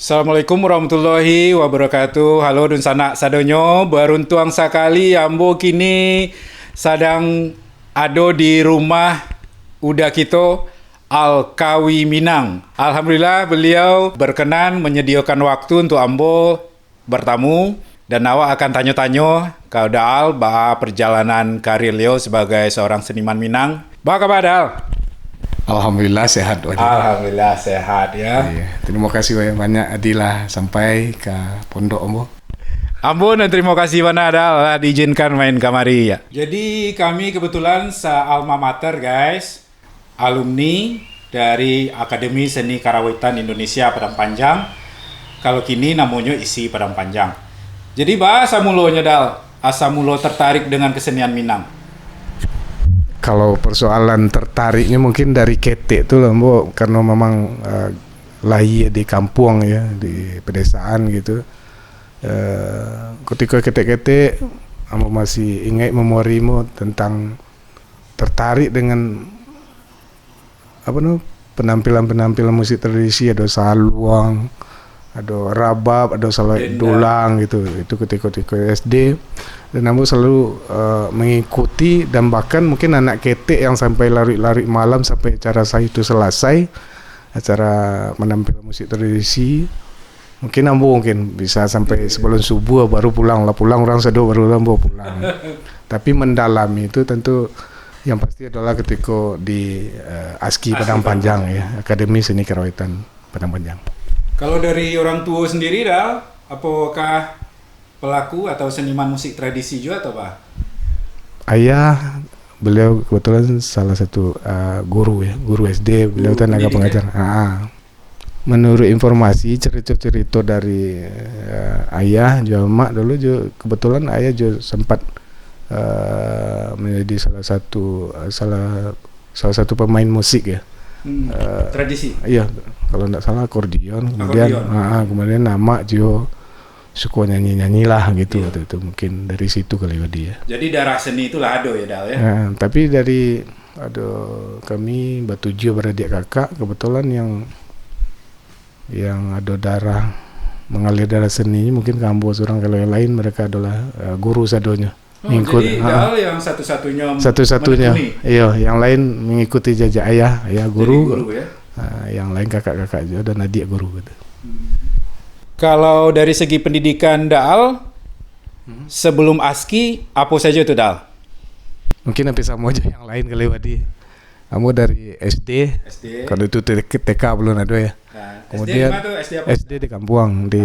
Assalamualaikum warahmatullahi wabarakatuh. Halo dun sanak sadonyo, beruntung sekali ambo kini sedang ada di rumah udah kita Al-Kawi Minang. Alhamdulillah beliau berkenan menyediakan waktu untuk ambo bertamu dan awak akan tanya-tanya kau Daal bah perjalanan karir beliau sebagai seorang seniman Minang. Bah kabar Daal? Alhamdulillah sehat. Alhamdulillah sehat ya. Iya, terima kasih banyak Adilah sampai ke pondok Ombo. Ampun dan terima kasih banyak Dal diizinkan main kamari ya. Jadi kami kebetulan alma mater guys, alumni dari Akademi Seni Karawitan Indonesia Padang Panjang. Kalau kini namanya ISI Padang Panjang. Jadi bahasa mulonya Dal, asal mulo tertarik dengan kesenian Minang. Kalau persoalan tertariknya mungkin dari ketek tuh loh Ombo, karena memang lahir di kampung ya, di pedesaan gitu. Ketika ketek-ketek Ombo masih ingat memorimu tentang tertarik dengan penampilan musik tradisi, ada saluang, ada rabab, ada dolang gitu. Itu ketika SD. Dan Ambo selalu mengikuti, dan bahkan mungkin anak ketek yang sampai lari-lari malam sampai acara saya itu selesai, acara menampilkan musik tradisi, mungkin Ambo bisa sampai sebelum subuh baru pulang orang sedo baru Ambo pulang. Tapi mendalami itu tentu yang pasti adalah ketika di ASKI Padang Panjang ya, Akademi Seni Karawitan Padang Panjang. Kalau dari orang tua sendiri Dal, apakah pelaku atau seniman musik tradisi juga atau apa? Ayah beliau kebetulan salah satu guru SD, beliau tenaga pengajar. Menurut informasi cerita-cerita dari ayah juga mak dulu juga kebetulan ayah juga sempat menjadi salah satu pemain musik ya. Tradisi. Iya, kalau tidak salah akordion. Kemudian nama juga suka nyanyi lah gitu. Waktu itu mungkin dari situ kali dia. Jadi darah seni itulah ada ya Dal ya. Tapi dari kami bertujuh beradik kakak kebetulan yang ada mengalir darah seni mungkin kampus orang, kalau yang lain mereka adalah guru sadonya. Jadi Dal yang satu-satunya iya, yang lain mengikuti jejak ayah guru ya. Yang lain kakak-kakak juga dan adik guru gitu. Kalau dari segi pendidikan Daal sebelum ASKI apa saja tuh Daal? Mungkin hampir sama aja yang lain kali Wadi. Kamu dari SD. Kalau itu TK belum ada ya. Kemudian SD di kampung di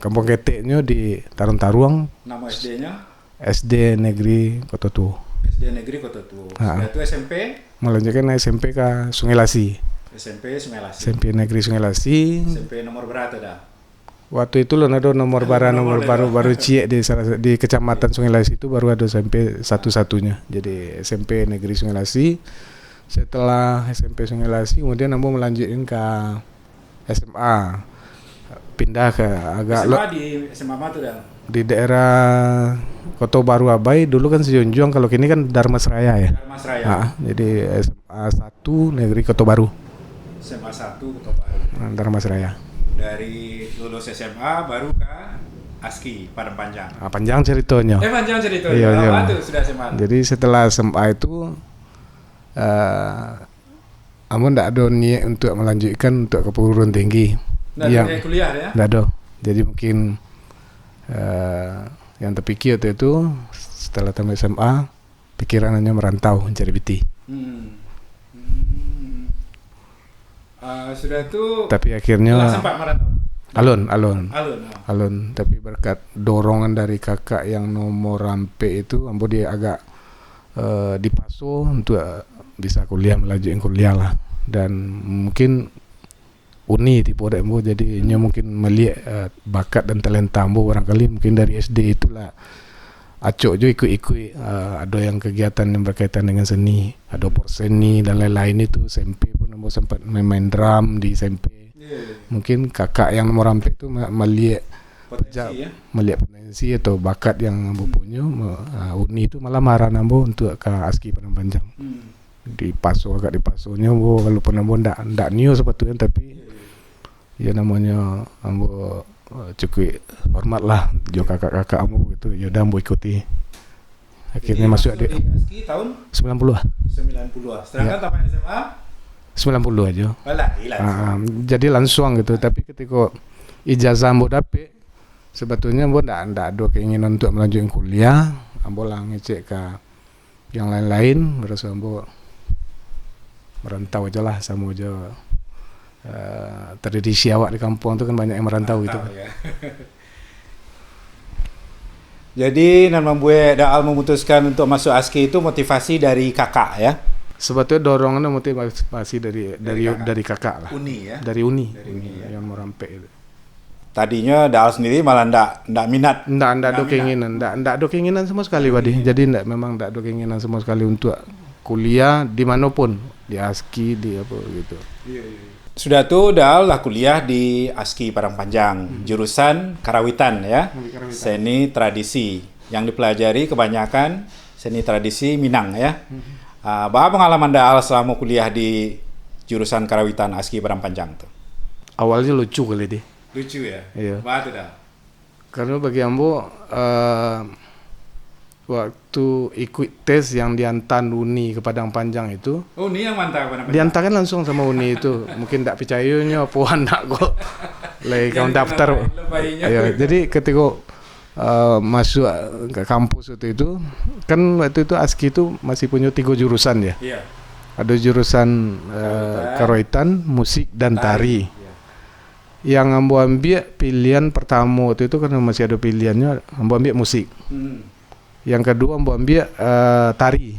Kampung Keteknya di Tarung-Taruang. Nama SD-nya? SD Negeri Kota Tua. SD Negeri Kota Tua. Itu SMP? Melanjutkan SMP ke Sungai Lasi. SMP Negeri Sungai Lasi. SMP nomor berapa dah? Waktu itu loh ada nomor baru ciek di Kecamatan Sungai Lasi itu baru ada SMP satu-satunya. Jadi SMP Negeri Sungai Lasi. Setelah SMP Sungai Lasi kemudian Ambo melanjutkan ke SMA. Pindah ke di SMA mana tuh dah? Di daerah Kota Baru Abai, dulu kan Sejunjung, kalau kini kan Dharmasraya ya. Jadi SMA 1 Negeri Kota Baru. SMA 1 Kota Baru. Dharmasraya. Dari lulus SMA baru ke ASKI Padang Panjang. Panjang ceritanya. Panjang ceritanya. Iya. Tuh sudah SMA. Jadi setelah SMA itu Ambo ndak ada niat untuk melanjutkan untuk ke perguruan tinggi. Nggak kuliah ya? Nggak ada. Jadi mungkin yang terpikir itu setelah tamat SMA pikiran hanya merantau mencari biti. Sudah tuh. Tapi akhirnya sempat merantau. Alun. Tapi berkat dorongan dari kakak yang nomor rampe itu, Ambo dia agak dipasu untuk bisa melanjutkan kuliah lah. Dan mungkin Uni tipe Ambo, jadi mungkin melihat bakat dan talenta Ambo barangkali mungkin dari SD itulah acok jo ikut ada yang kegiatan yang berkaitan dengan seni, ada porseni dan lain-lain itu. SMP pun Ambo sempat main drum di SMP. Mungkin kakak yang nomor rampe itu melihat potensi atau bakat yang Ambo punya. Uni itu malah marah Ambo untuk ke ASKI Padang Panjang. Agak dipasunya Ambo, walaupun Ambo ndak new sebetulnya, tapi ya namanya ambo cukup hormat lah jo kakak-kakak ambo gitu, ya udah ambo ikuti. Akhirnya masuk di ASKI tahun 90 lah. 90. Sedangkan taman SMA 90 aja. malah hilang. Jadi langsung gitu. Tapi ketika ijazah ambo dapet, sebetulnya ambo ndak ada keinginan untuk melanjutkan kuliah. Ambo lah ngecek ke yang lain-lain, terus ambo merantau aja lah sama aja. Tradisi awak di kampung itu kan banyak yang merantau gitu. Ya. Jadi nama gue Daal memutuskan untuk masuk ASKI itu motivasi dari kakak ya. Sebetulnya dorongannya motivasi dari kakak lah. Uni ya. Dari Uni ya. yang mau rampek itu. Tadinya Daal sendiri malah ndak minat. Ndak ada keinginan, ndak ada keinginan sama sekali Wadi. Jadi memang ndak ada keinginan sama sekali untuk kuliah dimanapun, di ASKI, di apa gitu. Iya. Sudah tuh Daal lah kuliah di ASKI Padang Panjang, jurusan Karawitan ya, seni tradisi. Yang dipelajari kebanyakan seni tradisi Minang ya. Apa pengalaman Daal selama kuliah di jurusan Karawitan ASKI Padang Panjang tuh? Awalnya lucu kali deh. Lucu ya? Iya. Batu Daal. Karena bagi ambo waktu ikut tes yang diantar Uni ke Padang Panjang itu, Uni yang mantap Padang Panjang. diantarkan langsung sama Uni itu. Mungkin tak percayanya apa anak kok lagi kamu daftar. Ya, jadi ketika masuk ke kampus itu kan waktu itu ASKI itu masih punya 3 jurusan ya. Iya. Ada jurusan Karawitan, musik dan tari. Yang ambo ambil pilihan pertama waktu itu karena masih ada pilihannya, ambo ambil musik. Yang kedua ambo ambil tari.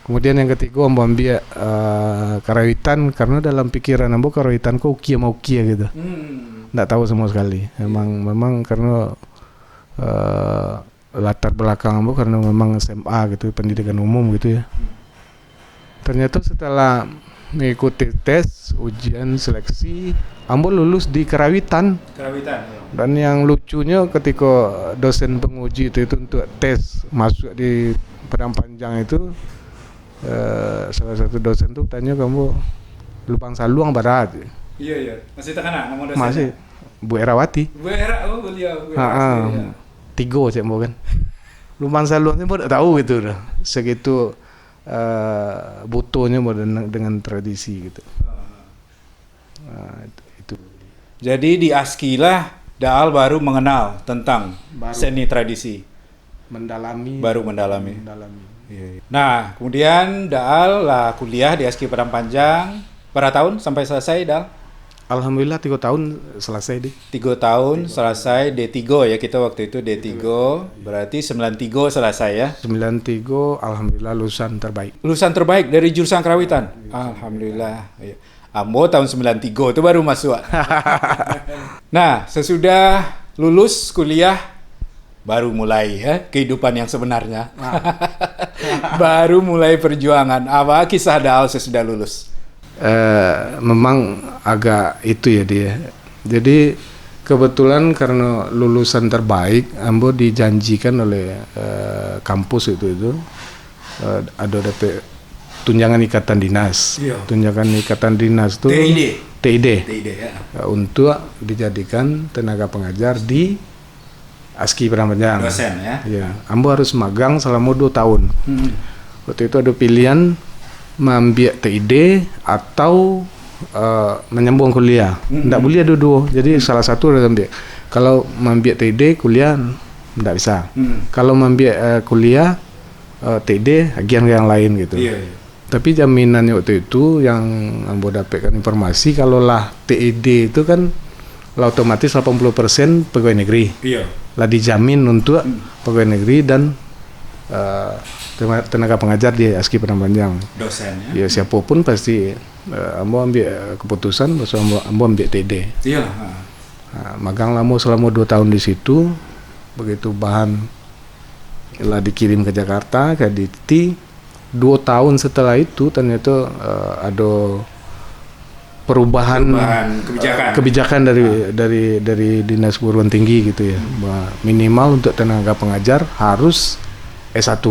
Kemudian yang ketiga ambo ambil Karawitan karena dalam pikiran ambo Karawitan kok ukia mau ukia gitu. Nggak tahu sama sekali. Memang karena latar belakang ambo karena memang SMA gitu, pendidikan umum gitu ya. Ternyata setelah mengikuti tes, ujian seleksi, ambo lulus di Karawitan. Karawitan. Ya. Dan yang lucunya ketika dosen penguji itu untuk tes masuk di Padang Panjang itu, salah satu dosen tuh tanya kamu Lubang Saluang Barat. Iya. Masih terkenal nama dosennya? Masih. Bu Erawati. Bu Era, beliau. Bu Era. 3 cek mau kan. Lubang Saluang sih tidak tahu gitu dah. Segitu butuhnya dengan tradisi gitu. Itu. Jadi di ASKI lah Daal baru mengenal tentang seni tradisi. Baru mendalami. Nah, kemudian Daal lah kuliah di ASKI Padang Panjang. Berapa tahun sampai selesai Daal? Alhamdulillah 3 tahun selesai deh. 3 tahun selesai D3 ya, kita waktu itu D3. Berarti 93 selesai ya. 93 alhamdulillah lulusan terbaik. Lulusan terbaik dari jurusan Karawitan. Alhamdulillah. Iya. Ambo tahun 93 itu baru masuk. Nah, sesudah lulus kuliah baru mulai ya kehidupan yang sebenarnya. Baru mulai perjuangan. Apa kisah Daal sesudah lulus? Memang agak itu ya dia. Jadi kebetulan karena lulusan terbaik, ambo dijanjikan oleh kampus itu ada dapat tunjangan ikatan dinas. Iya. Tunjangan ikatan dinas itu TID ya. Untuk dijadikan tenaga pengajar di ASKI Padang Panjang. Dosen ya. Iya. Ambo harus magang selama 2 tahun. Waktu itu ada pilihan mengambil TID atau menyambung kuliah. Tidak boleh dua-dua. Jadi salah satu harus ambil. Kalau mengambil TID kuliah tidak bisa. Kalau mengambil kuliah TID agian yang lain gitu. Iya. Tapi jaminannya waktu itu yang ambo dapatkan informasi kalau lah TID itu kan lah otomatis 80% pegawai negeri. Iya. Lah dijamin untuk pegawai negeri dan tenaga pengajar di ASKI Padang Panjang. Dosen ya. Ya siapapun pasti ambo ambil keputusan bahwa ambo ambil TID. Iya. Magang lama selama 2 tahun di situ. Begitu bahan lah dikirim ke Jakarta ke DITI. 2 tahun setelah itu ternyata ada perubahan kebijakan dari Dinas Perguruan Tinggi gitu ya. Bahwa minimal untuk tenaga pengajar harus S1.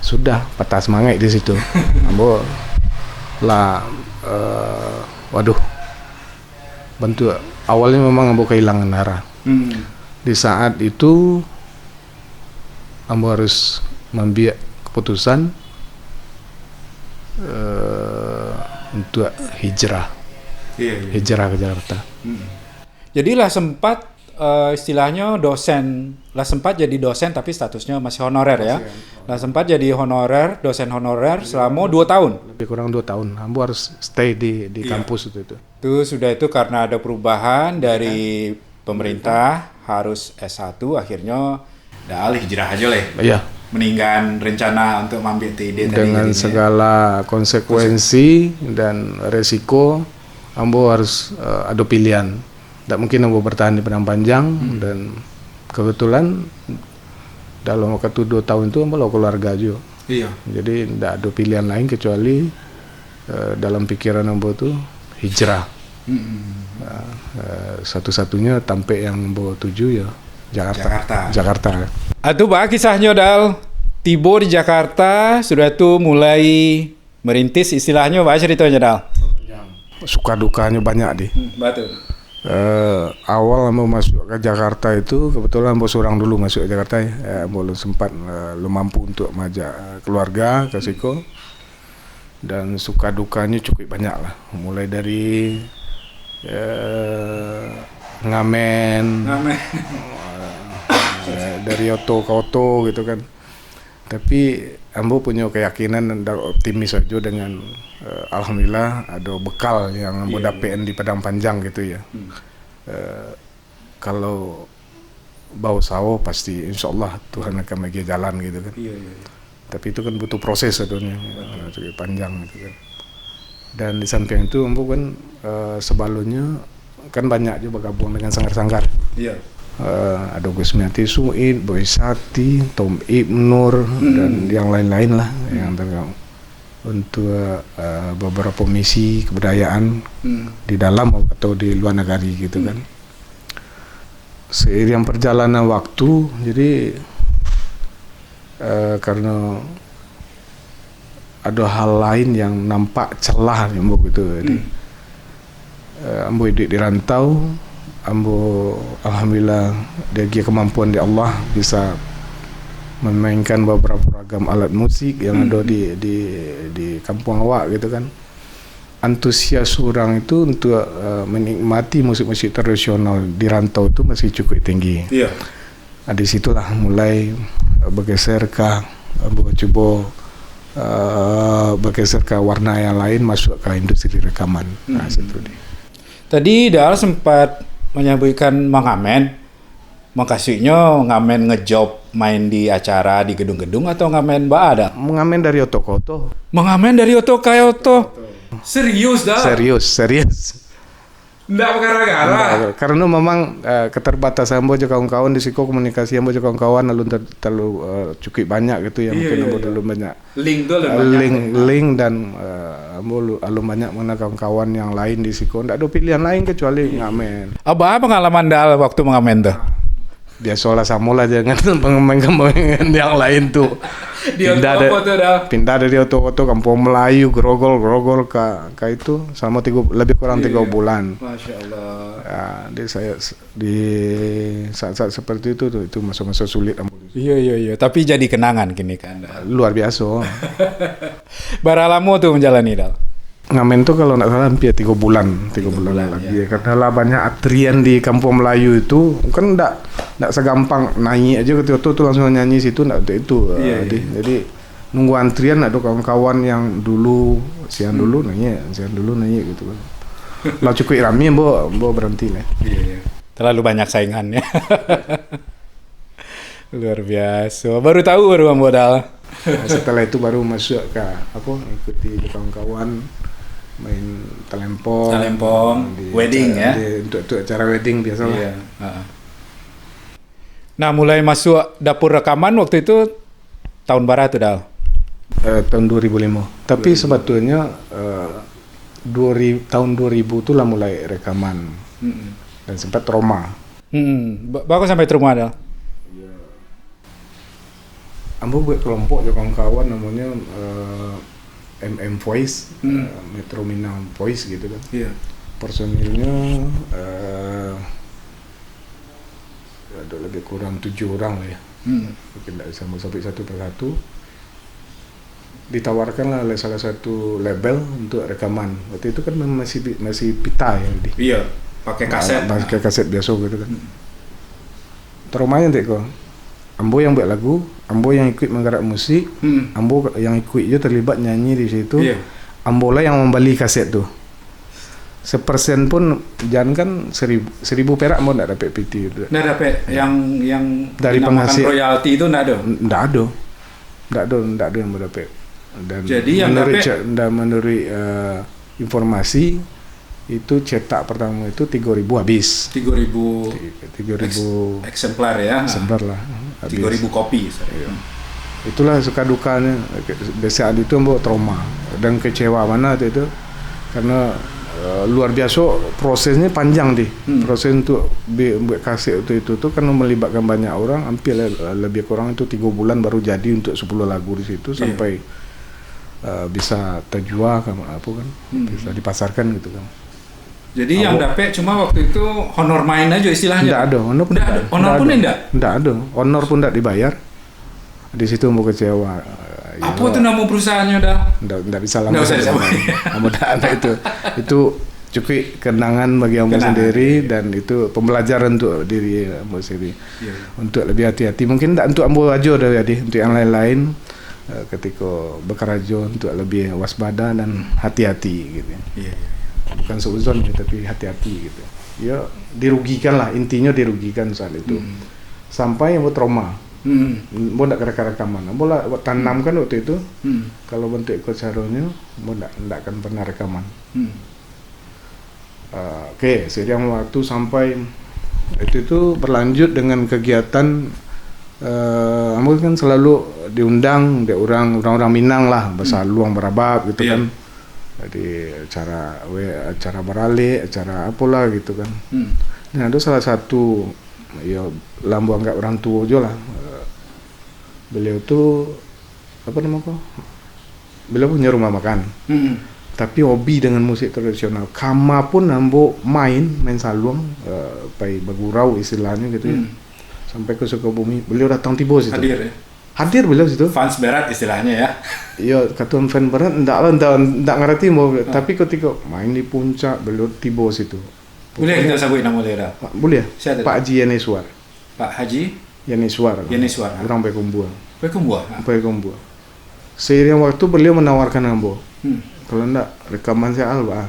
Sudah patah semangat di situ. Ambo lah waduh bantu. Awalnya memang ambo kehilangan arah. Di saat itu ambo harus membuat keputusan untuk hijrah ke Jakarta. Jadi lah sempat istilahnya dosen, lah sempat jadi dosen tapi statusnya masih honorer ya. Lah sempat jadi honorer, dosen honorer selama 2 tahun. Lebih kurang 2 tahun. Ambo harus stay di kampus itu. Itu karena ada perubahan dari pemerintah harus S1, akhirnya dah alih hijrah aja lah. Iya. Meninggalkan rencana untuk mengambil TID tadi. Dengan segala konsekuensi dan resiko, ambo harus ada pilihan. Tidak mungkin ambo bertahan di Padang Panjang dan kebetulan dalam waktu 2 tahun itu ambo keluarga juga. Iya. Jadi tidak ada pilihan lain kecuali dalam pikiran ambo itu hijrah. Satu-satunya tampe yang ambo tuju ya Jakarta. Atuh bah kisahnya Dal. Tibo di Jakarta sudah tuh mulai merintis istilahnya bah ceritanya Dal. Suka dukanya banyak deh. Betul. Awal ambo masuk ke Jakarta itu kebetulan ambo seorang dulu masuk ke Jakarta ya. Ambo belum sempat belum mampu untuk mengajak keluarga ke Siko. Dan suka dukanya cukup banyak lah. Mulai dari ngamen. Dari oto ke oto gitu kan. Tapi ambo punya keyakinan dan optimis aja dengan alhamdulillah ada bekal yang ambo dapetin di Padang Panjang gitu ya. Kalau bau sawo pasti insyaallah Tuhan akan bagi jalan gitu kan. Tapi itu kan butuh proses adanya, cukup panjang gitu kan. Dan di samping itu ambo kan sebelumnya kan banyak juga bergabung dengan sanggar-sanggar. Ada Gus Miati Suid, Boy Sati, Tom Ibnur dan yang lain-lain lah yang tergabung untuk beberapa misi kebudayaan di dalam atau di luar negeri gitu kan. Seiring perjalanan waktu, jadi karena ada hal lain yang nampak celah ambo gitu, jadi ambo hidup di rantau. Ambo alhamdulillah dari kemampuan di Allah bisa memainkan beberapa ragam alat musik yang ada di kampung awak gitu kan. Antusias orang itu untuk menikmati musik-musik tradisional di rantau itu masih cukup tinggi. Di situlah mulai bergeser ke ambo coba bergeser ke warna yang lain, masuk ke industri rekaman. Nah, situ dia. Tadi Dal sempat menyebutkan mengamen, makasihnya ngamen ngejob main di acara di gedung-gedung atau ngamen ada? Mengamen dari oto ke oto. Mengamen dari oto ke oto. Serius dah? Serius. Nggak gara-gara. Karena memang keterbatasan ambo juga kawan-kawan di Siko, komunikasi ambo juga kawan-kawan terlalu cukup banyak gitu ya. Mungkin ambo dulu banyak link dan ambo lalu banyak mana kawan-kawan yang lain di Siko. Nggak ada pilihan lain kecuali ngamen. Apa pengalaman Dal waktu mengamen tuh? Biasalah samulah jangan pengamen yang lain tuh. Pindah dari oto-oto kampung Melayu grogol ke itu selama lebih kurang 3 bulan. Masya Allah. Ya, saya di saat-saat seperti itu masa-masa sulit. Iya. Tapi jadi kenangan kini kan. Luar biasa. Berapa lama tuh menjalani Dal? Ngamen tuh kalau nggak salah hampir 3 bulan lagi ya. Karena lah banyak antrian di kampung Melayu itu kan nggak segampang naik aja ke itu langsung nyanyi situ nggak itu. Jadi nunggu antrian ada kawan-kawan yang dulu siang dulu nyanyi gitu kan. Lah cukup ramai bo berhenti lah. Iya. Terlalu banyak saingannya. Luar biasa. Baru tahu modal. Setelah itu baru masuk ke ikuti kawan-kawan main telempong wedding ya. Untuk acara wedding biasalah. Iya. Nah, mulai masuk dapur rekaman waktu itu tahun berapa tuh Dal? Tahun 2005. Tapi sebetulnya tahun 2000 tuh lah mulai rekaman. Dan sempat trauma. Bagus sampai trauma Dal. Ambo buat kelompok kawan-kawan namanya MM Voice, Metro Minang Voice gitu kan. personilnya ada lebih kurang 7 orang lah ya. Mungkin tidak bisa sampai satu persatu. Ditawarkanlah oleh salah satu label untuk rekaman. Waktu itu kan masih pita ya, di. Iya, pakai kaset. Pakai kaset biasa gitu kan. Traumanya dek kok. Ambo yang buat lagu, Ambo yang ikut menggarap musik, Ambo yang ikut juga terlibat nyanyi di situ. Iya. Ambo lah yang membeli kaset tuh. 1% pun jangan kan 1.000 perak mau nggak dapat PT itu. Nggak dapat yang Dari dinamakan penghasil royalti itu nggak ada. Nggak ada yang mau dapat. Dan Jadi yang menurut informasi itu cetak pertama itu 3.000 habis. 3.000 eksemplar ya. Eksemplar lah. 3.000 kopi. Iya. Itulah suka dukanya. Saat itu Ambo trauma dan kecewa mana itu karena luar biasa prosesnya panjang deh. Proses untuk buat kaset itu tuh karena melibatkan banyak orang, hampir lebih kurang itu 3 bulan baru jadi untuk 10 lagu di situ sampai bisa terjual apa kan, bisa dipasarkan gitu kan. Jadi yang dapat cuma waktu itu honor main aja istilahnya. Enggak ada, honor pun enggak. Honor pun enggak. Enggak ada, honor pun enggak dibayar. Di situ Ambo kecewa. Apa tuh nama perusahaannya dah? Enggak bisa lama. Enggak usah. Ambo ada itu cukup kenangan bagi Ambo sendiri dan itu pembelajaran untuk diri Ambo sendiri. Untuk lebih hati-hati. Mungkin enggak untuk Ambo aja dah jadi, untuk yang lain-lain ketika bekerja untuk lebih waspada dan hati-hati gitu. Iya. Bukan seuzon tapi hati-hati gitu. Ya dirugikan lah, intinya dirugikan saat itu. Sampai Ambo trauma. Ambo ndak rekaman. Ambo lah tanam kan waktu itu. Kalau bentuk ikut saronya, Ambo ndak akan pernah rekaman. Oke, seiring waktu sampai itu berlanjut dengan kegiatan. Ambo kan selalu diundang orang Minang lah, bahasa luang berabab gitu kan. Jadi acara beralih, acara apalah gitu kan. Nah ada salah satu ya lambu anggap orang tua aja lah. Beliau tuh apa namanya? Beliau punya rumah makan. Tapi hobi dengan musik tradisional. Kama pun Ambo main saluang, pai bagurau istilahnya gitu ya. Sampai ke Sukabumi, beliau datang tiba situ. Hadir beliau situ. Fans berat istilahnya ya. Iya, kata fan berat enggak ngerti mau, tapi ketika main di puncak beliau tiba situ. Boleh kita sebut nama beliau? Boleh. Pak Haji Yaneswar. Pak Haji Yaneswar. Orang Payakumbuh. Payakumbuh. Seiring waktu beliau menawarkan Ambo. Kalau enggak rekaman saya Alba.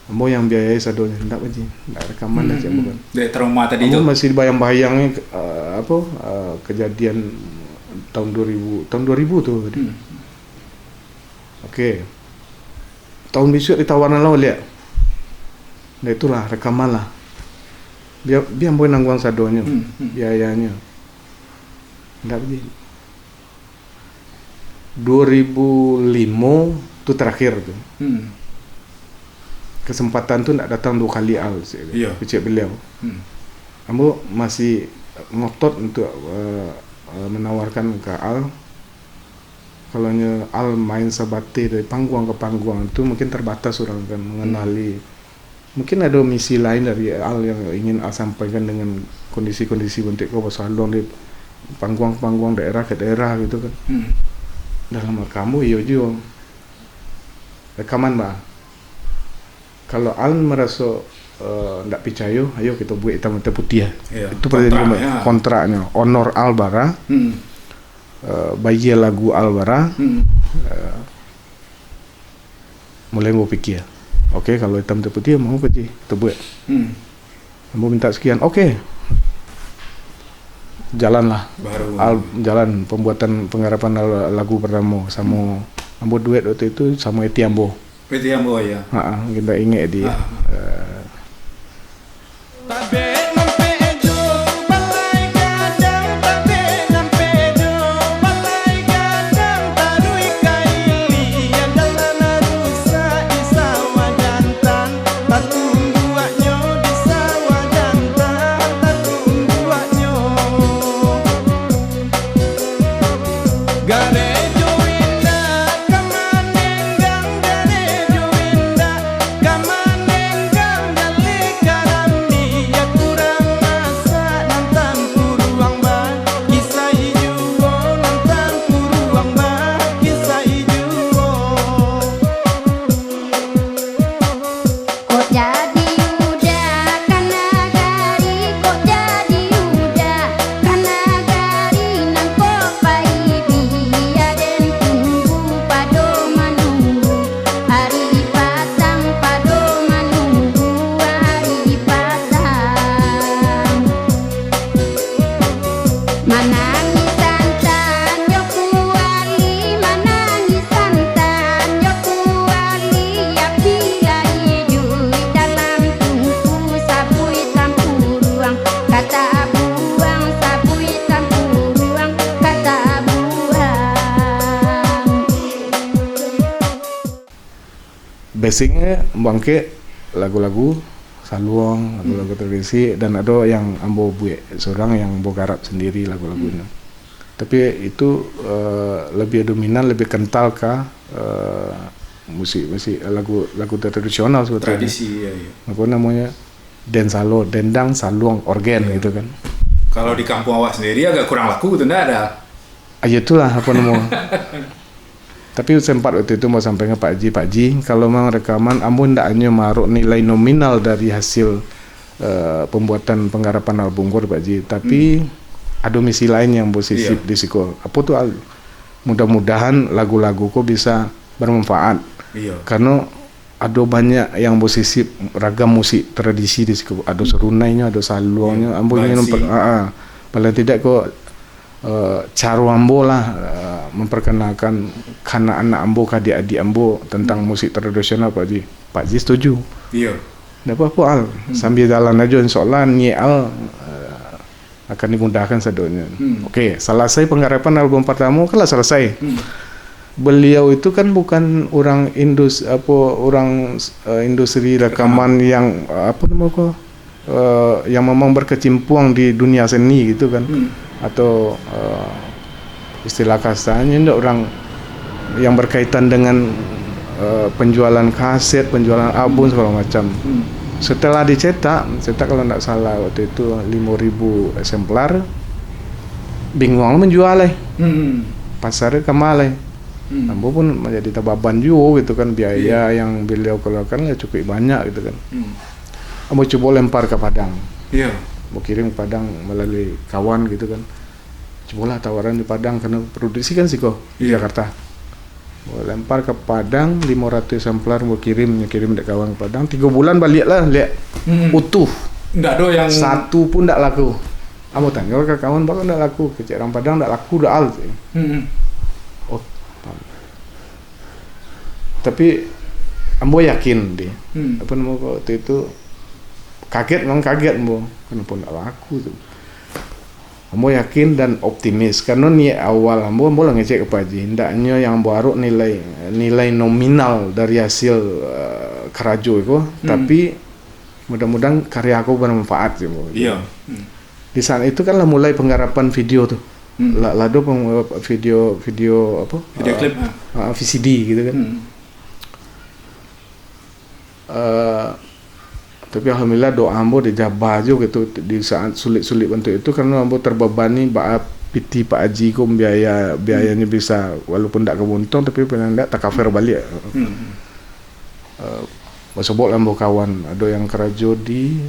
Ambo yang biayai sadonya, enggak Haji. Enggak rekaman aja bukan. Dari trauma tadi itu. Ambo masih bayang-bayangnya kejadian tahun 2000 tuh. Oke. Tahun besok ditawaran lah lihat. Nah itulah rekaman lah. Biar Ambo nanggung sadonya, biayanya. Enggak begini. 2005 itu terakhir tuh. Kesempatan tuh enggak datang 2 kali kecil beliau. Ambo masih ngotot untuk menawarkan ke Al. Kalau Al main sabate dari panggung ke panggung itu mungkin terbatas orang kan mengenali. Mungkin ada misi lain dari Al yang ingin Al sampaikan dengan kondisi-kondisi bentuk kau salon di panggung-panggung daerah ke daerah gitu kan. Dalam kamu iya juga rekaman bah. Kalau Al merasa tidak percaya, ayo kita buat hitam putih ya. Itu kontraknya. Honor Albara, bagi lagu Albara, mulai mau pikir. Oke, kalau hitam putih mau pergi, kita buat. Mau minta sekian, oke. Jalanlah. Jalan pembuatan penggarapan lagu pertama sama Ambo duet waktu itu sama Eti Ambo. Eti Ambo ya. Kita ingat dia. basicnya bangke lagu-lagu saluang, lagu-lagu tradisi, dan ada yang ambo buat seorang yang ambo garap sendiri lagu-lagunya. Tapi itu lebih dominan, lebih kental ke musik lagu tradisional sebetulnya. Tradisi ya. Apa namanya? Dendang, saluang, organ gitu kan. Kalau di kampung awak sendiri agak kurang laku gitu, enggak ada. Itulah apa namanya. Tapi sempat waktu itu mau sampai ke Pak Ji, kalau memang rekaman, ambo ndak hanya maruk nilai nominal dari hasil pembuatan penggarapan album Pak Ji, tapi ada misi lain yang posisi di siko. Apa tuh mudah-mudahan lagu-lagu kok bisa bermanfaat. Iya. Karena ada banyak yang posisi ragam musik tradisi di siko. Ada serunainya, ada saluangnya, ambo ingin paling tidak kok cara ambo lah memperkenalkan anak-anak ambo, adik-adik ambo tentang musik tradisional Pak Ji setuju. Iya. Tidak apa-apa Al, sambil jalan aja insyaallah Al akan dimudahkan sedonya. Oke, selesai penggarapan album pertama kan selesai. Beliau itu kan bukan orang industri rekaman yang apa namanya yang memang berkecimpung di dunia seni gitu kan. Atau istilah kasarnya itu orang yang berkaitan dengan penjualan kaset, penjualan album segala macam. Setelah dicetak kalau tidak salah waktu itu 5.000 eksemplar, bingung menjual pasarnya kemalai. Ambo pun menjadi tababan juga gitu kan, biaya yang beliau keluarkan cukup banyak gitu kan. Ambo coba lempar ke Padang. Mau kirim ke Padang melalui kawan gitu kan. Cobalah tawaran di Padang karena produksi kan sih kok di Jakarta. Mau lempar ke Padang 500 eksemplar mau kirim dari kawan ke Padang, 3 bulan baliklah lihat utuh. Enggak ada yang satu pun enggak laku. Ambo tanya ke kawan bakal enggak laku, ke orang Padang enggak laku dah al. Oh. Tapi ambo yakin dia. Apa namanya waktu itu kaget Ambo kenapa enggak laku tuh. Ambo yakin dan optimis karena niat awal ambo lah ngecek ke Pak Ji, hendaknya yang baru nilai nominal dari hasil kerajo itu, tapi mudah-mudahan karya aku bermanfaat sih. Iya. Di sana itu kan lah mulai penggarapan video tuh. Lado video apa? Video klip. VCD gitu kan. Tapi alhamdulillah doa ambo dijabah juga gitu di saat sulit-sulit bentuk itu, karena ambo terbebani piti Pak Haji ko biayanya bisa walaupun tidak kebuntung tapi paling tidak tak-cover balik. Sebut ambo kawan ada yang kerajo di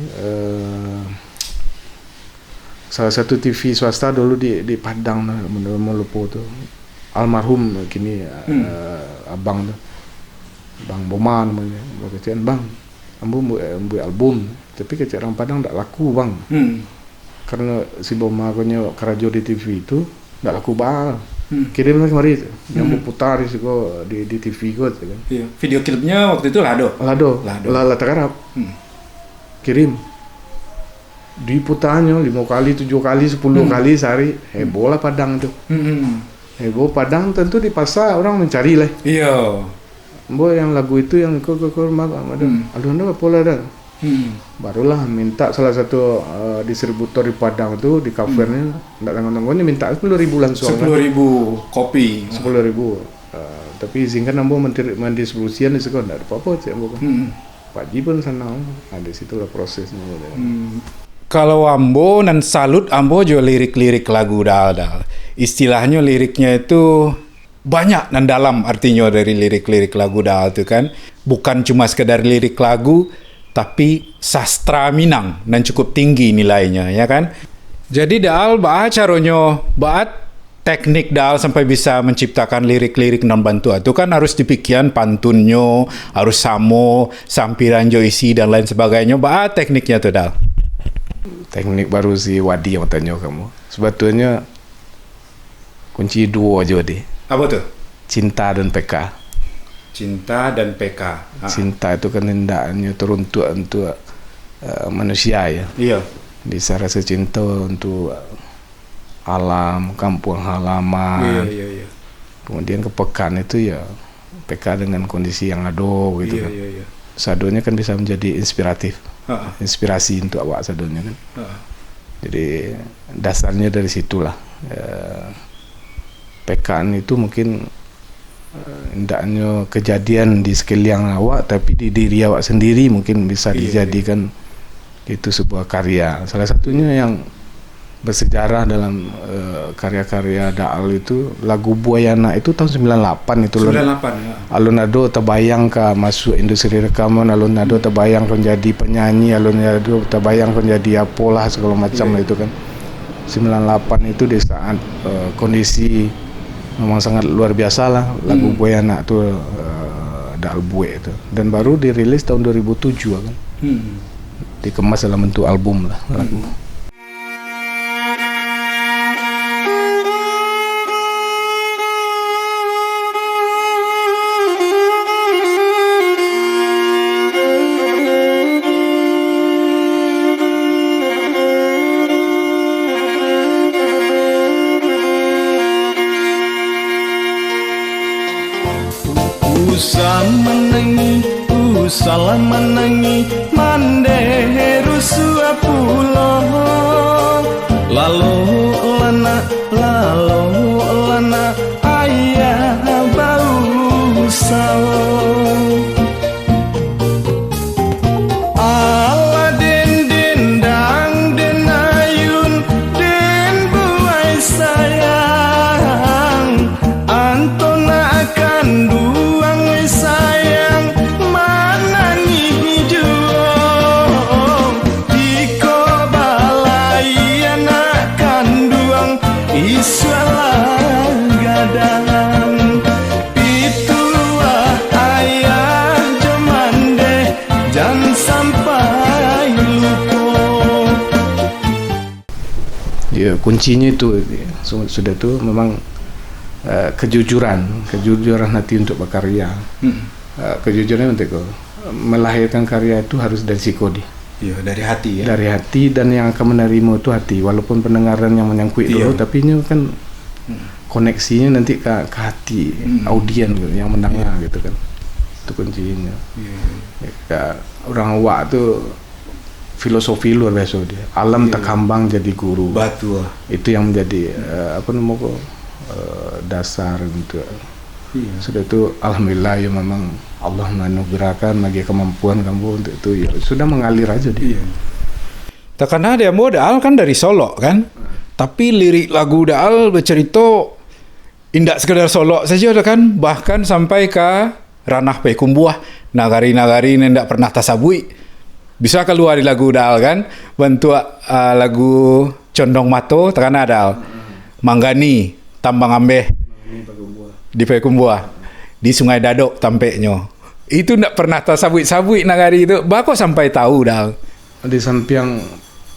salah satu TV swasta dulu di Padang melupo tuh, almarhum kini abang tuh, Bang Boman namanya, kecian bang. Ambo buat album, tapi kecil orang Padang tak laku bang, karena si Boma punya kerajo di TV itu tak laku bang. Kirim lagi kemari, yang putar di TV ko, kan. Iya. Video klipnya waktu itu Lado. Lala Takarap. Kirim. Diputarnya 5 kali, 7 kali, 10 kali sehari. Heboh lah Padang itu. Heboh Padang tentu di pasar orang mencari lah. Iya. Boy yang lagu itu yang kau ada, aduh pola dah. Barulah minta salah satu distributor di Padang itu di covernya, tidak tanggung-tanggungnya minta 10.000 langsung. 10.000 kopi. 10.000. Tapi izinkan ambo mendistribusian di sekolah, tidak ada apa-apa cik ambo. Pak Ji pun senang, ada situlah prosesnya. Kalau ambo dan salut ambo juga lirik-lirik lagu dal. Istilahnya liriknya itu banyak dan dalam artinya dari lirik-lirik lagu dah tu kan, bukan cuma sekedar lirik lagu tapi sastra Minang dan cukup tinggi nilainya ya kan. Jadi daal caranya teknik daal sampai bisa menciptakan lirik-lirik non bantu itu kan harus dipikirkan pantunnya, harus sampiran isi dan lain sebagainya. Tekniknya tuh daal. Teknik baru si Wadi yang tanya kamu. Sebetulnya kunci 2 aja deh. Apa tuh? Cinta dan PK. Cinta dan PK. Cinta itu kan hendaknya teruntuk untuk manusia ya. Iya. Bisa rasa cinta untuk alam, kampung halaman. Iya. Kemudian kepekaan itu ya PK dengan kondisi yang ado gitu Iya, kan. iya, iya. Sadonya kan bisa menjadi inspirasi untuk awak sadonya kan. Jadi dasarnya dari situlah. PK itu mungkin hendaknya kejadian di sekeliling awak, tapi di diri awak sendiri mungkin bisa dijadikan itu sebuah karya. Salah satunya yang bersejarah dalam karya-karya Daal itu lagu Buayana itu tahun 98 itu. 98 ya. Alun Ado terbayang ke masuk industri rekaman, Alun Ado terbayang ke jadi penyanyi, Alun Ado terbayang ke jadi apalah segala macam itu kan. 98 itu di saat kondisi memang sangat luar biasa lah lagu Buayana itu, Daal Bue itu, dan baru dirilis tahun 2007 kan. Dikemas dalam bentuk album lah lagu. Salah menangi manderu suapulo lalu lana ayah bau sawo ala den dendang denayun den buai sayang antona akan duang sayang Ya, kuncinya itu sudah itu memang kejujuran hati untuk berkarya. Kejujuran untuk melahirkan karya itu harus dari psikodi. Iya, dari hati ya. Dari hati, dan yang akan menerima itu hati. Walaupun pendengaran yang menyangkut dulu, tapi ini kan koneksinya nanti ke hati audien gitu, yang mendengar gitu kan. Itu kuncinya. Ya, orang awak tuh filosofi luar biasa dia. Alam terkambang jadi guru. Betul. Itu yang menjadi dasar gitu. Sudah itu alhamdulillah ya, memang Allah menganugerahkan bagi kemampuan kamu untuk itu, ya sudah mengalir aja dia. Karena dia mau Daal kan dari Solo kan. Tapi lirik lagu Daal bercerita indak sekedar Solo saja kan, bahkan sampai ke ranah Payakumbuh, nagari-nagari yang tidak pernah tasabui. Bisa keluar di lagu Daal kan, bentuk lagu Condong Mato terkena Daal, Manggani Tambang Ambeh di Payakumbuh, di Sungai Dadok tampeknya. Itu tidak pernah tasabui-sabui nagari itu. Bako sampai tahu Daal. Di samping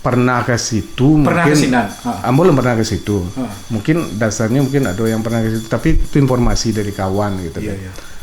pernah ke situ, Pernah mungkin ke Sinan. belum pernah ke situ. Mungkin dasarnya mungkin ada yang pernah ke situ, tapi itu informasi dari kawan gitu. Iya.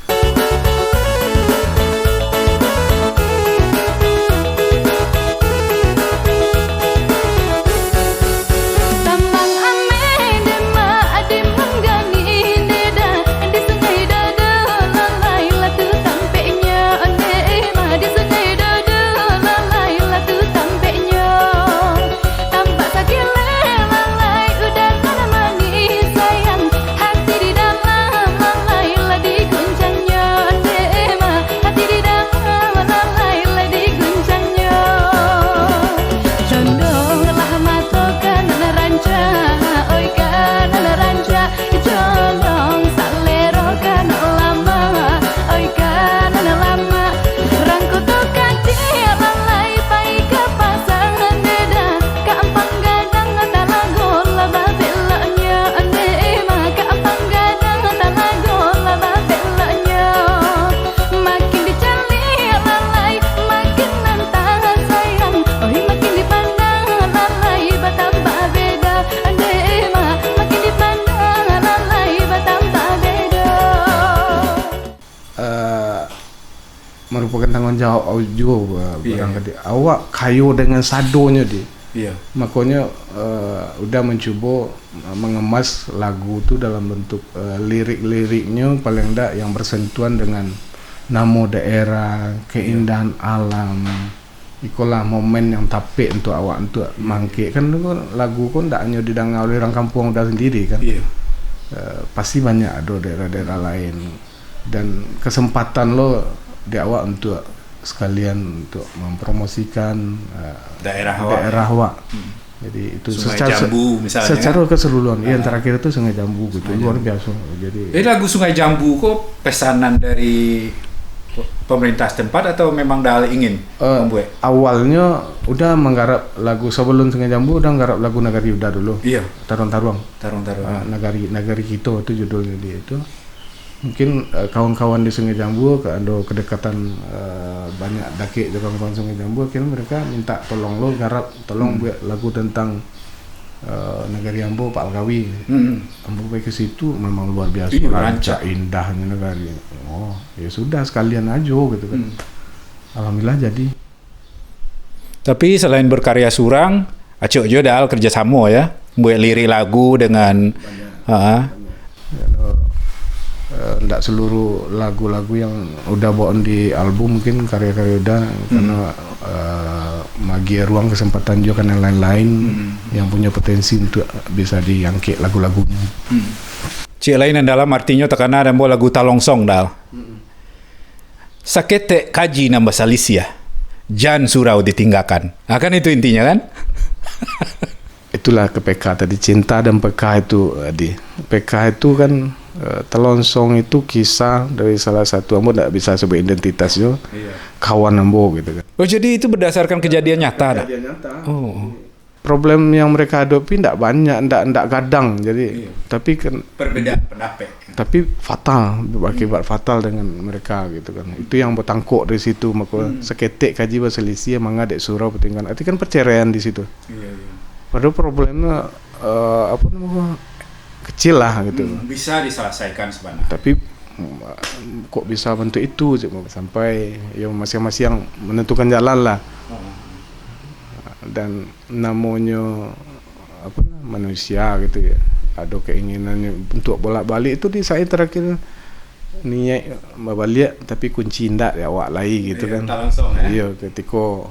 Merupakan tanggung jawab juga barangkali. Awak kayu dengan sadonya di Iya. Makanya udah mencoba mengemas lagu itu dalam bentuk lirik-liriknya paling enggak yang bersentuhan dengan nama daerah, keindahan alam. Itulah momen yang tapik untuk awak untuk mangkik kan lagu kan tidak hanya didengar oleh orang kampung dah sendiri kan. Iya. Pasti banyak ada daerah-daerah lain dan kesempatan lo di awak untuk sekalian untuk mempromosikan Daerah awak. Jadi itu Sungai Jambu misalnya. secara keseluruhan. Yang terakhir itu Sungai Jambu gitu. Luar biasa. Jadi Lagu Sungai Jambu kok pesanan dari pemerintah setempat atau memang dah ingin membuat? awalnya udah menggarap lagu sebelum Sungai Jambu udah menggarap lagu Nagari Yuda dulu. Iya. Tarung-tarung. Nagari Kito itu judulnya dia itu. Mungkin kawan-kawan di Sungai Jambu ada kedekatan banyak dakik juga kawan-kawan Sungai Jambu, akhirnya mereka minta tolong lo garap, tolong buat lagu tentang Nagari Ambo Pak Alkawi. Ambo baik ke situ memang luar biasa, rancak indahnya Nagari. Oh ya sudah sekalian aja gitu kan. Alhamdulillah jadi. Tapi selain berkarya surang, Acok juga dah kerjasama ya, buat lirik lagu dengan Tidak seluruh lagu-lagu yang udah bawaan di album mungkin karya-karya udah karena bagi ruang kesempatan juga kan yang lain-lain yang punya potensi untuk bisa diangkat lagu-lagunya. Cik lain yang dalam artinya tekana dan bawa lagu Talongsong dal. Sakete kaji nambah salisia, jan surau ditinggalkan. Kan itu intinya kan? Itulah ke PK tadi, cinta dan PK itu PK itu kan Talongsong itu kisah dari salah satu ambo tidak bisa sebut identitas yo. Kawan ambo gitu kan. Oh jadi itu berdasarkan kejadian nyata dah. Oh. Problem yang mereka hadapi tidak banyak, tidak gadang. Jadi tapi kan Perbedaan pendapat. tapi fatal, berakibat fatal dengan mereka gitu kan. Itu yang bertangkuk dari situ maka seketik kaji berselisih mangga dek surau petinggan. Itu kan perceraian di situ. Padahal problemnya apa namanya kecil lah gitu. Bisa diselesaikan sebenarnya. Tapi kok bisa bentuk itu sampai ya masing-masing yang menentukan jalan lah. Dan namanya apa manusia gitu ya. Ada keinginannya untuk bolak-balik itu di saya terakhir niat balik tapi kunci ndak ya awak lagi gitu kan. Iya ketika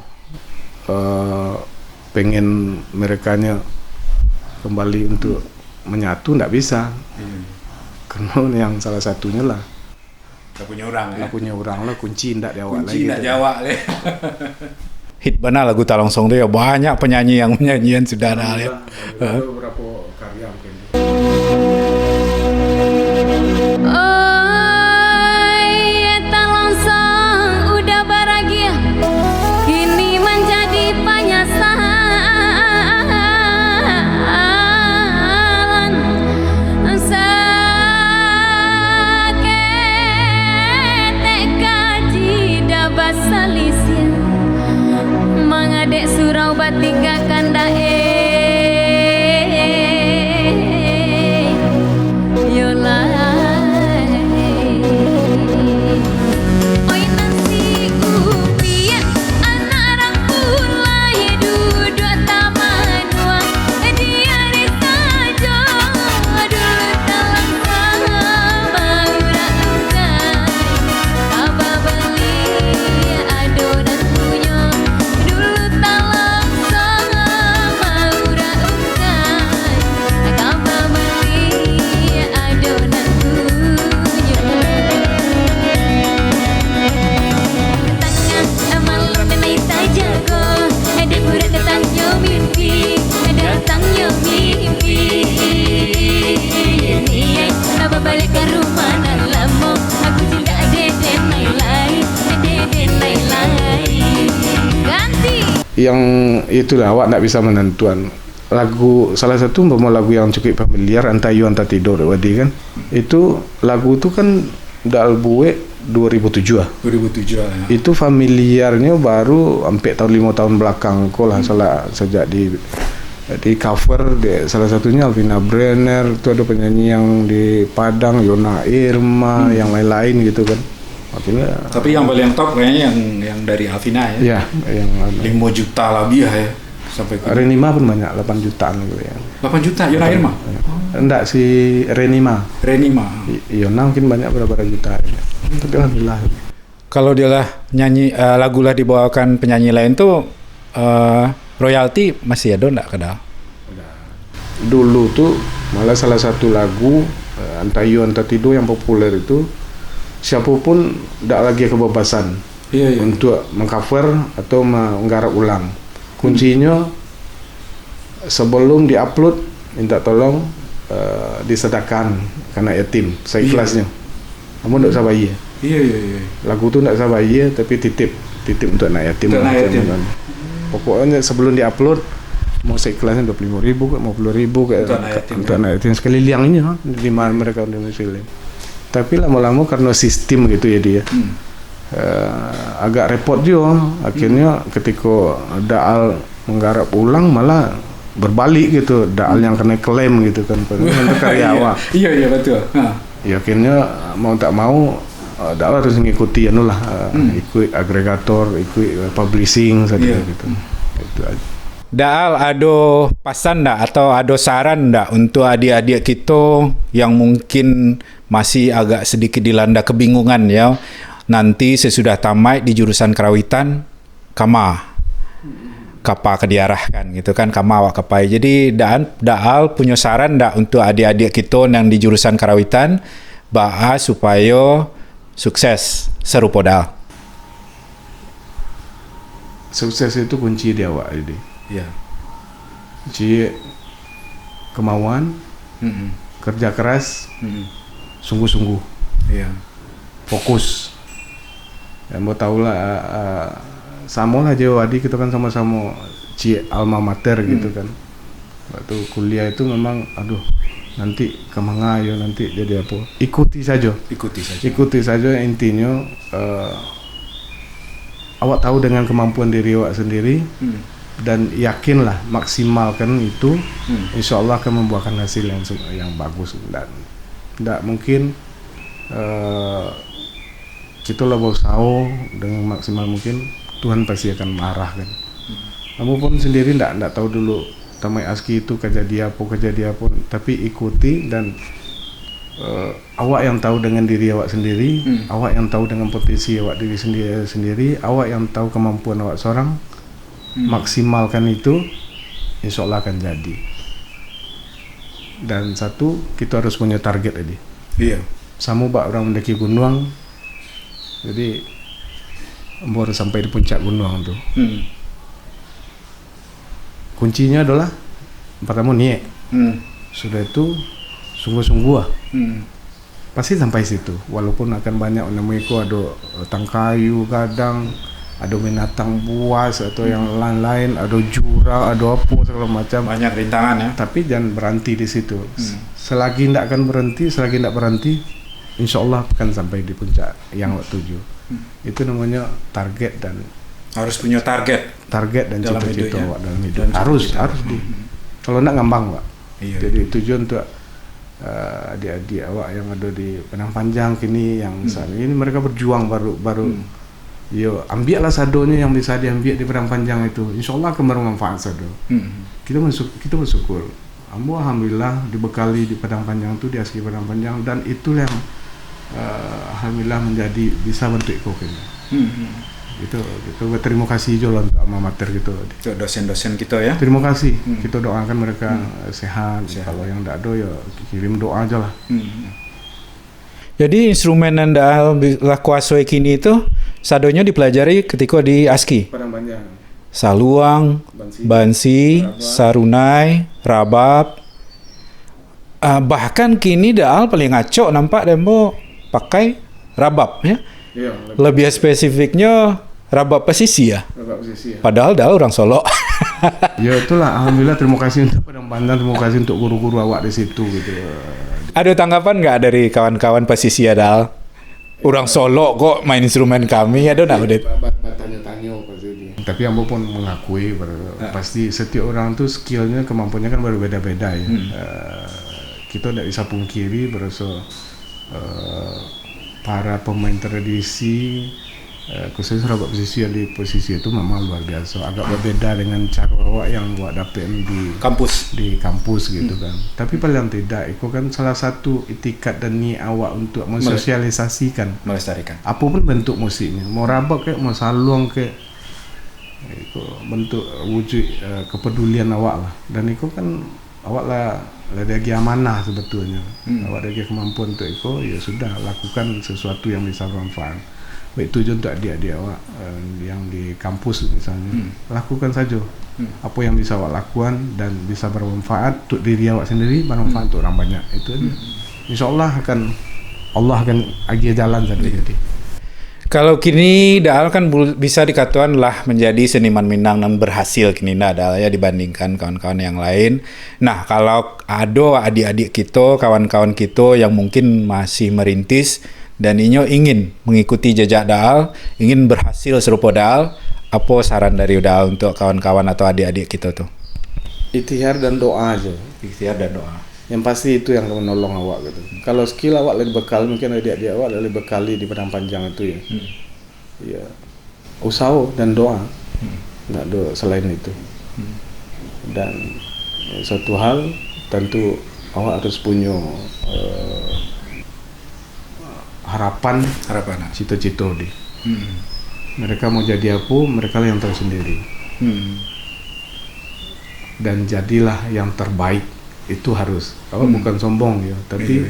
pengen merekanya kembali untuk menyatu ndak bisa. Karena yang salah satunya lah punya orang lah kunci ndak di awak lagi. Kunci ndak jawab le. Hit bana lagu Talongsong itu ya banyak penyanyi yang menyanyian sudah ada ya. Beberapa karya mungkin. Talongsong udah bahagia, kini menjadi penyesalan. Sakit kaji dah basalisia, mangadek surau batinggakan dae. Yang itulah awak tak bisa menentukan lagu salah satu lagu yang cukup familiar Antayu Anta Tidur Wadi kan itu lagu itu kan dal buat 2007 ya. Itu familiarnya baru sampai tahun 5 tahun belakang kok lah salah sejak di cover di, salah satunya Alvina Brenner itu ada penyanyi yang di Padang Yona Irma yang lain-lain gitu kan. Akhirnya, tapi yang paling top kayaknya yang dari Alvina ya. Iya, yang 5 juta lebih ya. sampai ke Renima pun banyak 8 jutaan gitu ya. 8 juta Yona Irma. Enggak si Renima. Renima. Yona mungkin banyak berapa juta ya. Tapi alhamdulillah. Kalau dia lah nyanyi lagu lah dibawakan penyanyi lain tuh royalti masih ada enggak kadang? Dulu tuh malah salah satu lagu Antayu Antatido yang populer itu siapapun tidak lagi kebebasan untuk mengcover atau menggarap ulang. Kuncinya sebelum diupload minta tolong disedekahkan karena yatim seikhlasnya. Kamu tidak usah bayar. Iya. Lagu tu tidak usah bayar tapi titip untuk anak yatim. Pokoknya sebelum diupload mau seikhlasnya 25.000 ke 50.000 untuk anak yatim sekali liangnya di mana mereka di film. Tapi lama-lama karena sistem gitu ya dia agak repot juga. Akhirnya ketika Daal menggarap ulang malah berbalik gitu, Daal yang kena klaim gitu kan untuk karya awak. Iya betul. Ya akhirnya mau tak mau Daal harus mengikuti ikut agregator, ikut publishing saja gitu. Itu aja. Daal ada pesan ndak atau ada saran ndak untuk adik-adik kita yang mungkin masih agak sedikit dilanda kebingungan ya, nanti sesudah tamat di jurusan kerawitan kapa diarahkan gitu kan, kama awak kapai. Jadi Daal punya saran ndak untuk adik-adik kita yang di jurusan kerawitan bahas supaya sukses serupa Daal? Sukses itu kunci di awak jadi. Iya. Kunci kemauan, kerja keras, sungguh-sungguh, fokus. Ya mau tahu lah, sama lah Jawadi kita kan sama-sama alma mater gitu kan. Waktu kuliah itu memang, nanti kemana yo nanti jadi apa? Ikuti saja intinya. Awak tahu dengan kemampuan diri awak sendiri. Dan yakinlah maksimalkan itu, insya Allah akan membuahkan hasil yang bagus. Dan tidak mungkin kita lah berusaha dengan maksimal mungkin, Tuhan pasti akan marah kan. Kamu pun sendiri tidak tahu dulu Tamai Aski itu kejadian apa, tapi ikuti dan awak yang tahu dengan diri awak sendiri, awak yang tahu dengan potensi awak diri sendiri, awak yang tahu kemampuan awak seorang. Maksimalkan itu, insya Allah akan jadi. Dan satu, kita harus punya target tadi. Iya. Sama orang mendaki gunung, jadi baru sampai di puncak gunung tuh. Kuncinya adalah pertama niat. Sudah itu sungguh-sungguh. Pasti sampai situ. Walaupun akan banyak namanya ada tangkayu kadang. Ada binatang buas atau yang lain-lain, ada jurang, ada apa segala macam. Banyak rintangan ya. Tapi jangan berhenti di situ. Selagi tidak akan berhenti, insya Allah akan sampai di puncak yang tuju. Itu namanya target dan harus punya target dan cita-cita dalam hidup. Harus di. Kalau tidak ngambang Pak. Jadi tujuan untuk adik-adik awak yang ada di Padang Panjang kini yang saat ini mereka berjuang baru. Yo, ambillah sadonya yang bisa diambil di Padang Panjang itu. Insya Allah akan bermanfaat sado. Kita bersyukur. Alhamdulillah dibekali di Padang Panjang itu, di Aski Padang Panjang, dan itu yang alhamdulillah menjadi bisa bentuk ekonomi. Itu berterima kasih juga untuk alma mater gitu. Untuk dosen-dosen kita ya. Terima kasih. Kita doakan mereka sehat. Kalau yang tidak ada ya kirim doa aja lah. Jadi instrumen yang Daal kuasai kini itu sadonya dipelajari ketika di Aski. Padang Panjang. Saluang, bansi, sarunai, rabab. Bahkan kini Daal paling ngaco nampak demo pakai rabab ya. Lebih spesifiknya rabab pesisi ya. Padahal Daal orang Solo. Ya itulah, alhamdulillah, terima kasih untuk Padang Panjang, terima kasih untuk guru-guru awak di situ gitu. Ada tanggapan nggak dari kawan-kawan pesisi ya Daal? Orang Solo kok main instrumen kami, ada nggak Udet? Tanya-tanya pasti. Tapi Ambo pun mengakui pasti setiap orang tuh skillnya, kemampuannya kan berbeda-beda ya. Kita tidak bisa pungkiri para pemain tradisi khususnya Rabab pesisir di posisi itu memang luar biasa, agak berbeda dengan cara awak yang awak dapat di kampus gitu kan. Tapi paling tidak itu kan salah satu itikat dan niat awak untuk mensosialisasikan, melestarikan apapun bentuk musiknya, mau rabab kayak mau salung kayak itu bentuk wujud kepedulian awak lah. Dan itu kan awak lah lagi amanah sebetulnya. Awak lagi kemampuan untuk itu, ya sudah lakukan sesuatu yang bisa bermanfaat. Baik tujuan untuk adik-adik awak yang di kampus misalnya, lakukan saja apa yang bisa awak lakukan dan bisa bermanfaat untuk diri awak sendiri, bermanfaat untuk orang banyak. Itu aja. Insya Allah akan agi jalan saja. Jadi kalau kini Daal kan bisa dikatakan lah menjadi seniman Minang dan berhasil kini Daal ya dibandingkan kawan-kawan yang lain. Nah, kalau ada adik-adik kita, kawan-kawan kita yang mungkin masih merintis dan inyo ingin mengikuti jejak Daal, ingin berhasil serupa Daal, apa saran dari Daal untuk kawan-kawan atau adik-adik kita tuh? ikhtiar dan doa aja. Ikhtiar dan doa. Yang pasti itu yang menolong awak gitu. Kalau skill awak lebih bekal, mungkin adik-adik awak lebih bekali di padang panjang itu ya. Ya, usaha dan doa. Nggak ada selain itu. Dan satu hal tentu awak harus punya harapan, cita-cita di. Mereka mau jadi apa, mereka lah yang tahu sendiri. Dan jadilah yang terbaik. Itu harus. Awak bukan sombong ya, tapi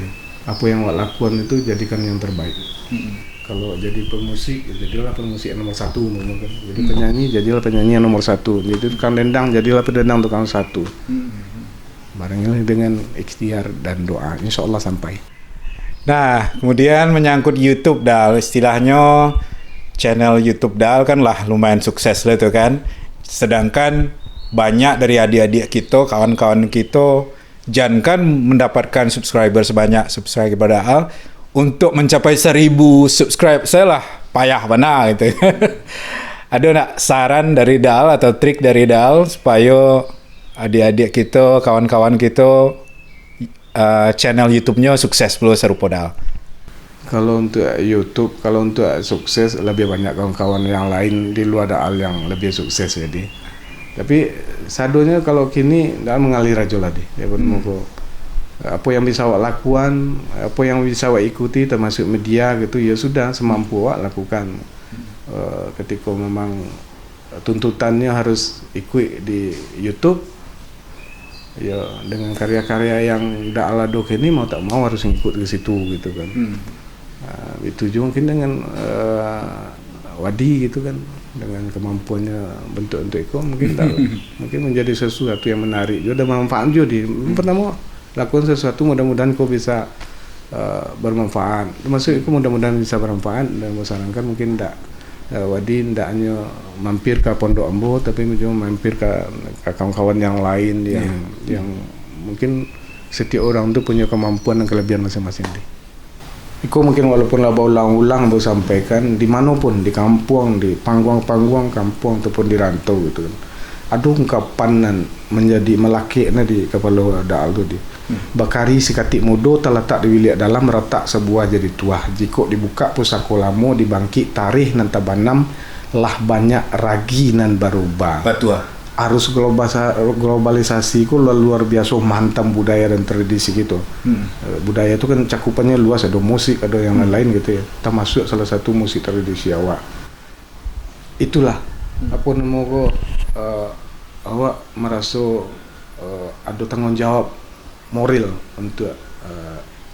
apa yang awak lakukan itu jadikan yang terbaik. Kalau jadi pemusik, jadilah pemusik yang nomor 1 mungkin. Jadi penyanyi, jadilah penyanyi yang nomor 1. Jadi tukang dendang, jadilah pendendang tukang 1. Barangkali dengan ikhtiar dan doa, insya Allah sampai. Nah, kemudian menyangkut YouTube Dal, istilahnya channel YouTube Dal kan lah lumayan sukses lah tuh kan. Sedangkan banyak dari adik-adik kita, kawan-kawan kita, jangan mendapatkan subscriber sebanyak subscriber Dal untuk mencapai 1000 subscribe. Saya lah payah benar gitu. Ada nak saran dari Dal atau trik dari Dal supaya adik-adik kita, kawan-kawan kita channel YouTube-nya sukses belum serupa Dal? Kalau untuk YouTube, kalau untuk sukses lebih banyak kawan-kawan yang lain di luar Daal yang lebih sukses jadi. Tapi sadonya kalau kini Daal mengalir aja lah deh. Ya apa yang bisa awak lakukan, apa yang bisa awak ikuti termasuk media gitu, ya sudah semampu awak lakukan. Ketika memang tuntutannya harus ikut di YouTube, ya dengan karya-karya yang dak ala dok ini mau tak mau harus ngikut ke situ gitu kan. Itu juga mungkin dengan Wadi gitu kan, dengan kemampuannya bentuk itu mungkin tak, mungkin menjadi sesuatu yang menarik juga dan manfaat juga di. Pertama lakukan sesuatu mudah-mudahan kau bisa bermanfaat. Maksud itu mudah-mudahan bisa bermanfaat dan sarankan mungkin tak Wadi tidak hanya mampir ke Pondok Ambo, tapi juga mampir ke kawan-kawan yang lain yang mungkin setiap orang itu punya kemampuan dan kelebihan masing-masing. Iku mungkin walaupun lah ulang-ulang baru sampaikan dimanapun, di kampung, di panggung-panggung kampung ataupun di rantau gitu kan. Ada ungkapan menjadi melaki di kepala Daal tu di. Bakari si katik mudo terletak di wilayah dalam retak sebuah jadi tuah. Jika dibuka pusaka lamo dibangkit tarikh nan tabanam lah banyak ragi nan berubah. Batua. Arus globalisasi ku luar biasa mantap budaya dan tradisi gitu. Budaya itu kan cakupannya luas, ada musik, ada yang lain gitu ya. Termasuk salah satu musik tradisi awak. Itulah apa nemu awak merasa ada tanggung jawab moral untuk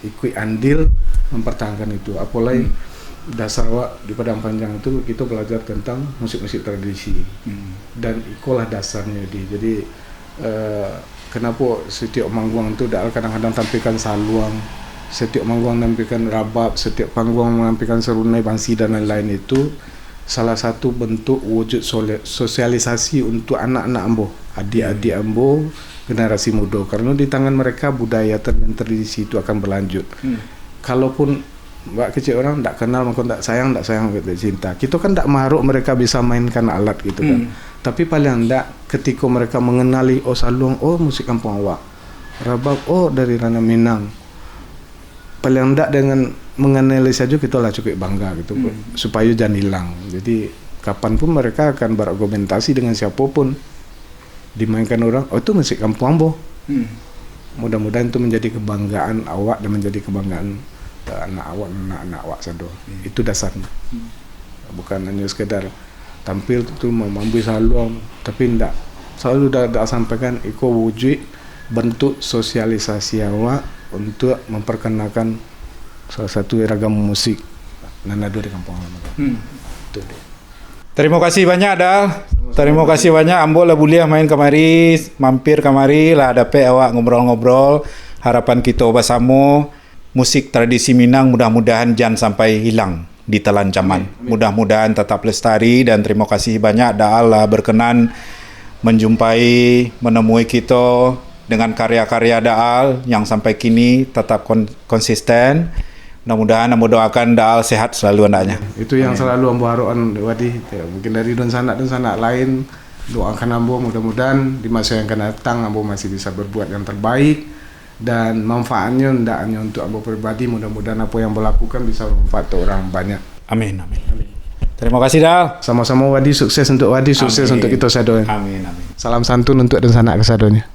ikut andil mempertahankan itu. Apalagi dasar awak di Padang Panjang itu kita belajar tentang musik-musik tradisi dan itulah dasarnya jadi kenapa setiap manggung itu kadang-kadang tampilkan saluang, setiap manggung tampilkan rabab, setiap panggung menampilkan serunai, bangsi dan lain-lain. Itu salah satu bentuk wujud sosialisasi untuk anak-anak Ambo, adik-adik Ambo, generasi muda, karena di tangan mereka budaya dan tradisi itu akan berlanjut. Kalaupun Mbak kecil orang tak kenal, maka tak sayang kita cinta. Kita kan tak maruk mereka bisa mainkan alat gitu kan. Tapi paling tidak ketika mereka mengenali saluang, musik kampung awak, rabab, dari ranah Minang, paling tidak dengan menganalisa saja kita lah cukup bangga gitu supaya jangan hilang. Jadi kapanpun mereka akan berargumentasi dengan siapapun dimainkan orang, oh itu musik kampung Ambo. Mudah-mudahan itu menjadi kebanggaan awak dan menjadi kebanggaan anak awak sado. Itu dasarnya. Bukan hanya sekedar tampil itu mampu selalu, tapi tidak selalu dah sampaikan iko wujud bentuk sosialisasi awak untuk memperkenalkan salah satu ragam musik Nanado di kampung halaman. Itu dia. Terima kasih banyak Dal. Terima kasih banyak Ambo lah boleh main kemari, mampir kemari lah dapat awak ngobrol-ngobrol. Harapan kita bersama musik tradisi Minang mudah-mudahan jangan sampai hilang di telan zaman. Mudah-mudahan tetap lestari dan terima kasih banyak Dal lah berkenan menjumpai, menemui kita dengan karya-karya Daal yang sampai kini tetap konsisten. Mudah-mudahan Ambo doakan Daal sehat selalu andaknya. Itu yang selalu Ambo harapkan Wadi. Mungkin dari don sanak lain doakan Ambo mudah-mudahan di masa yang akan datang Ambo masih bisa berbuat yang terbaik dan manfaatnya tidak hanya untuk Ambo pribadi, mudah-mudahan apa yang Ambo lakukan bisa bermanfaat untuk orang banyak. Amin. Terima kasih Daal. Sama-sama Wadi, sukses untuk Wadi, sukses untuk kita sadonya. Amin. Salam santun untuk don sanak kesadonya.